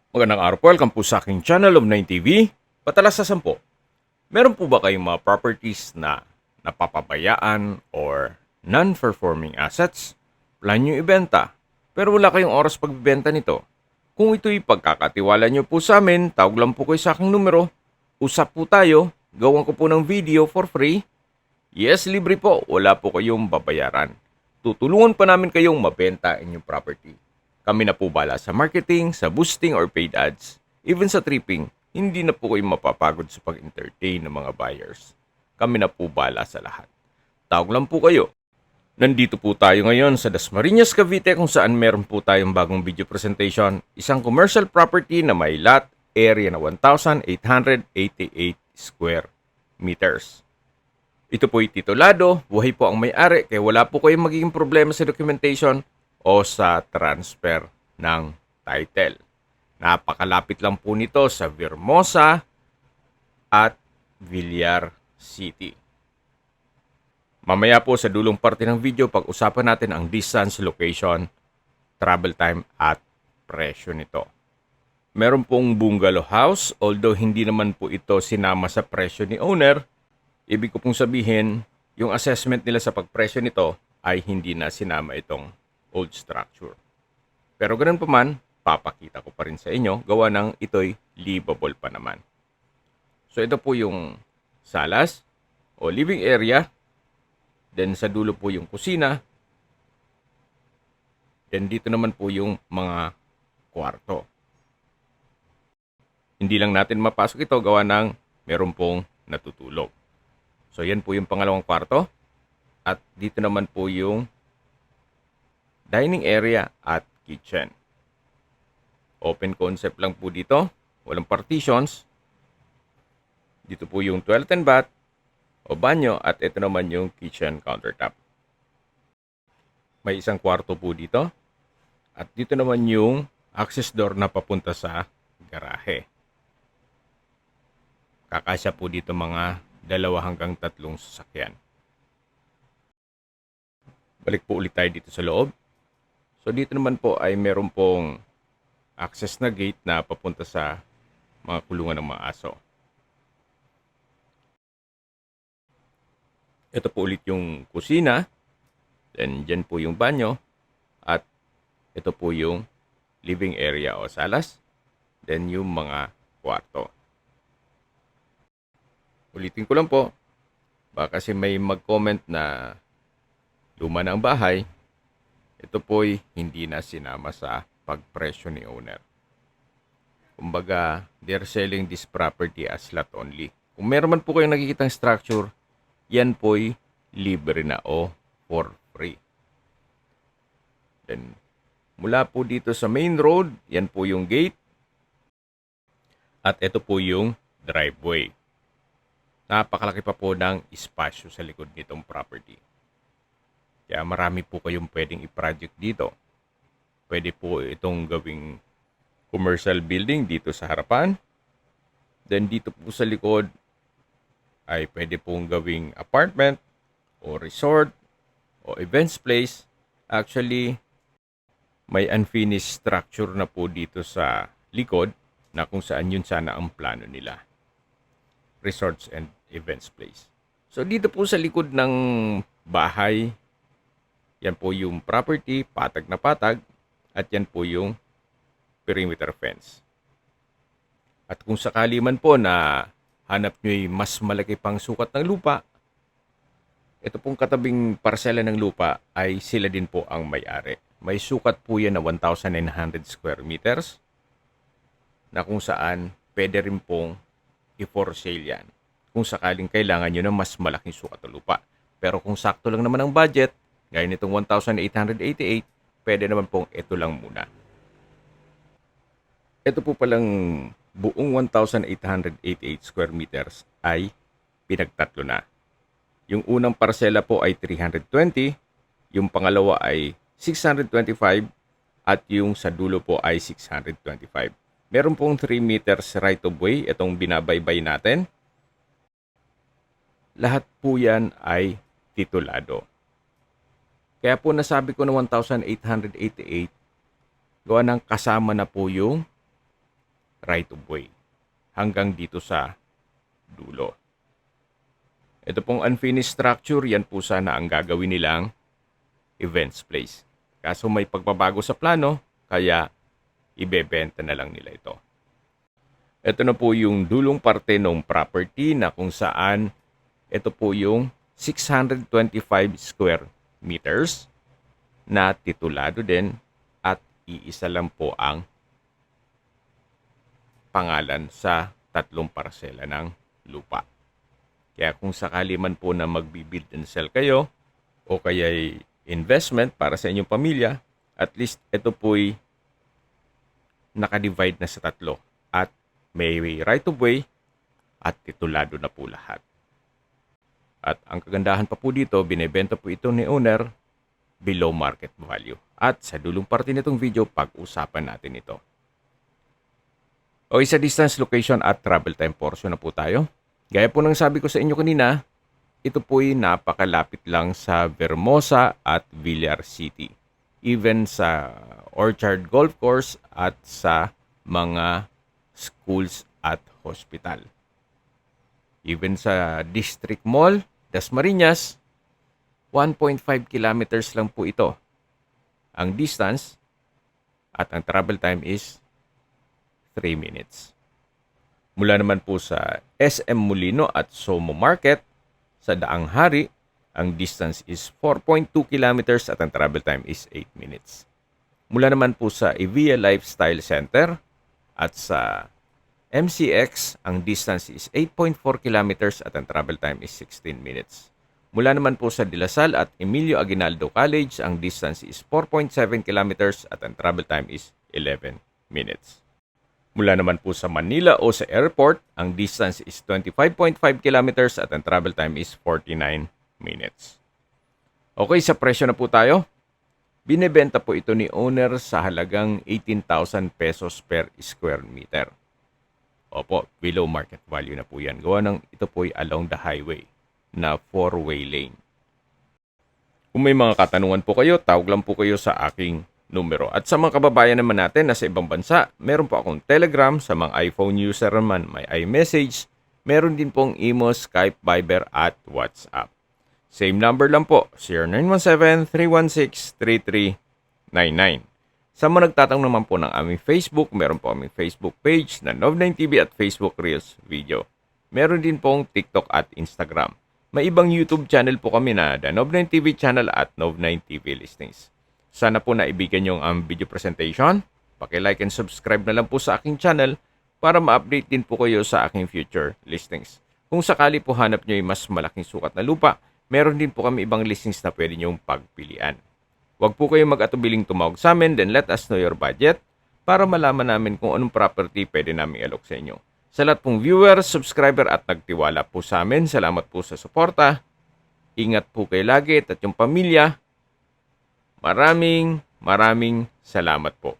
Magandang araw po, welcome po sa aking channel of 9TV. Patalas sa 10. Meron po ba kayong mga properties na napapabayaan or non-performing assets? Plan nyo ibenta, pero wala kayong oras pagbibenta nito. Kung ito'y pagkakatiwala nyo po sa amin, tawag lang po kayo sa aking numero. Usap po tayo, gawan ko po ng video for free. Yes, libre po, wala po kayong babayaran. Tutulungan pa namin kayong mabenta inyong property. Kami na po bala sa marketing, sa boosting or paid ads, even sa tripping, hindi na po kayo mapapagod sa pag-entertain ng mga buyers. Kami na po bala sa lahat. Tawag lang po kayo. Nandito po tayo ngayon sa Dasmariñas, Cavite kung saan meron po tayong bagong video presentation. Isang commercial property na may lot area na 1,888 square meters. Ito po'y titulado, buhay po ang may-ari kaya wala po kayong magiging problema sa documentation o sa transfer ng title. Napakalapit lang po nito sa Villahermosa at Villar City. Mamaya po sa dulong parte ng video, pag-usapan natin ang distance, location, travel time at presyo nito. Meron pong bungalow house, although hindi naman po ito sinama sa presyo ni owner. Ibig ko pong sabihin, yung assessment nila sa pagpresyo nito ay hindi na sinama itong old structure. Pero ganun pa man, papakita ko pa rin sa inyo, gawa ng ito'y livable pa naman. So ito po yung salas o living area. Then sa dulo po yung kusina. Then dito naman po yung mga kwarto. Hindi lang natin mapasok ito gawa ng meron pong natutulog. So yan po yung pangalawang kwarto. At dito naman po yung dining area at kitchen. Open concept lang po dito. Walang partitions. Dito po yung toilet and bath o banyo at ito naman yung kitchen countertop. May isang kwarto po dito. At dito naman yung access door na papunta sa garahe. Kakasya po dito mga 2 hanggang 3 sasakyan. Balik po ulit tayo dito sa loob. So dito naman po ay meron pong access na gate na papunta sa mga kulungan ng mga aso. Ito po ulit yung kusina. Then dyan po yung banyo. At ito po yung living area o salas. Then yung mga kwarto. Ulitin ko lang po. Baka kasi may mag-comment na luma na ang bahay. Ito po'y hindi na sinama sa pagpresyo ni owner. Kumbaga, they're selling this property as lot only. Kung meron man po kayong nakikitang structure, yan po'y libre na o for free. Then, mula po dito sa main road, yan po yung gate. At ito po yung driveway. Napakalaki pa po ng espasyo sa likod nitong property. Kaya marami po kayong pwedeng i-project dito. Pwede po itong gawing commercial building dito sa harapan. Then dito po sa likod ay pwede pong gawing apartment o resort o events place. Actually, may unfinished structure na po dito sa likod na kung saan yun sana ang plano nila. Resorts and events place. So dito po sa likod ng bahay, yan po yung property, patag na patag, at yan po yung perimeter fence. At kung sakali man po na hanap nyo'y mas malaki pang sukat ng lupa, ito pong katabing parsela ng lupa ay sila din po ang may-ari. May sukat po yan na 1,900 square meters na kung saan pwede rin pong i-for sale yan. Kung sakaling kailangan nyo ng mas malaking sukat ng lupa. Pero kung sakto lang naman ang budget, gaya nitong 1,888, pwede naman pong ito lang muna. Ito po palang buong 1,888 square meters ay pinagtatlo na. Yung unang parsela po ay 320, yung pangalawa ay 625, at yung sa dulo po ay 625. Meron pong 3 meters right of way, itong binabaybay natin. Lahat po yan ay titulado. Kaya po nasabi ko na 1,888, gawa ng kasama na po yung right of way hanggang dito sa dulo. Ito pong unfinished structure, yan po sana ang gagawin nilang events place. Kaso may pagbabago sa plano, kaya ibebenta na lang nila ito. Ito na po yung dulong parte ng property na kung saan ito po yung 625 square meters na titulado din at iisa lang po ang pangalan sa 3 parsela ng lupa. Kaya kung sakali man po na magbi-build and sell kayo o kaya investment para sa inyong pamilya, at least ito po'y nakadivide na sa 3 at may right of way at titulado na po lahat. At ang kagandahan pa po dito, binebenta po ito ni owner below market value. At sa dulong parte nitong video, pag-usapan natin ito. O sa distance, location at travel time portion na po tayo. Gaya po ng sabi ko sa inyo kanina, ito po'y napakalapit lang sa Vermosa at Villar City. Even sa Orchard Golf Course at sa mga schools at hospital. Even sa District Mall, Dasmariñas, 1.5 kilometers lang po ito ang distance at ang travel time is 3 minutes. Mula naman po sa SM Molino at Somo Market sa Daang Hari, ang distance is 4.2 kilometers at ang travel time is 8 minutes. Mula naman po sa Evia Lifestyle Center at sa MCX, ang distance is 8.4 kilometers at ang travel time is 16 minutes. Mula naman po sa De La Salle at Emilio Aguinaldo College, ang distance is 4.7 kilometers at ang travel time is 11 minutes. Mula naman po sa Manila o sa airport, ang distance is 25.5 kilometers at ang travel time is 49 minutes. Okay, sa presyo na po tayo. Binebenta po ito ni owner sa halagang 18,000 pesos per square meter. Opo, below market value na po yan. Gawa ng ito po ay along the highway na 4-way lane. Kung may mga katanungan po kayo, tawag lang po kayo sa aking numero. At sa mga kababayan naman natin na sa ibang bansa, meron po akong Telegram. Sa mga iPhone user naman, may iMessage. Meron din pong Imo, Skype, Viber at WhatsApp. Same number lang po, 0917-316-3399. Sa mga nagtatanong naman po ng aming Facebook, meron po aming Facebook page na Nov9TV at Facebook Reels video. Meron din pong TikTok at Instagram. May ibang YouTube channel po kami na The Nov9TV channel at Nov9TV Listings. Sana po naibigan yung video presentation. Paki-like and subscribe na lang po sa aking channel para ma-update din po kayo sa aking future listings. Kung sakali po hanap nyo yung mas malaking sukat na lupa, meron din po kami ibang listings na pwede nyong pagpilian. Huwag po kayong mag-atubiling tumawag sa amin, then let us know your budget para malaman namin kung anong property pwede namin i-alok sa inyo. Sa lahat pong viewers, subscriber at nagtiwala po sa amin, salamat po sa suporta. Ingat po kayo lagi at yung pamilya. Maraming salamat po.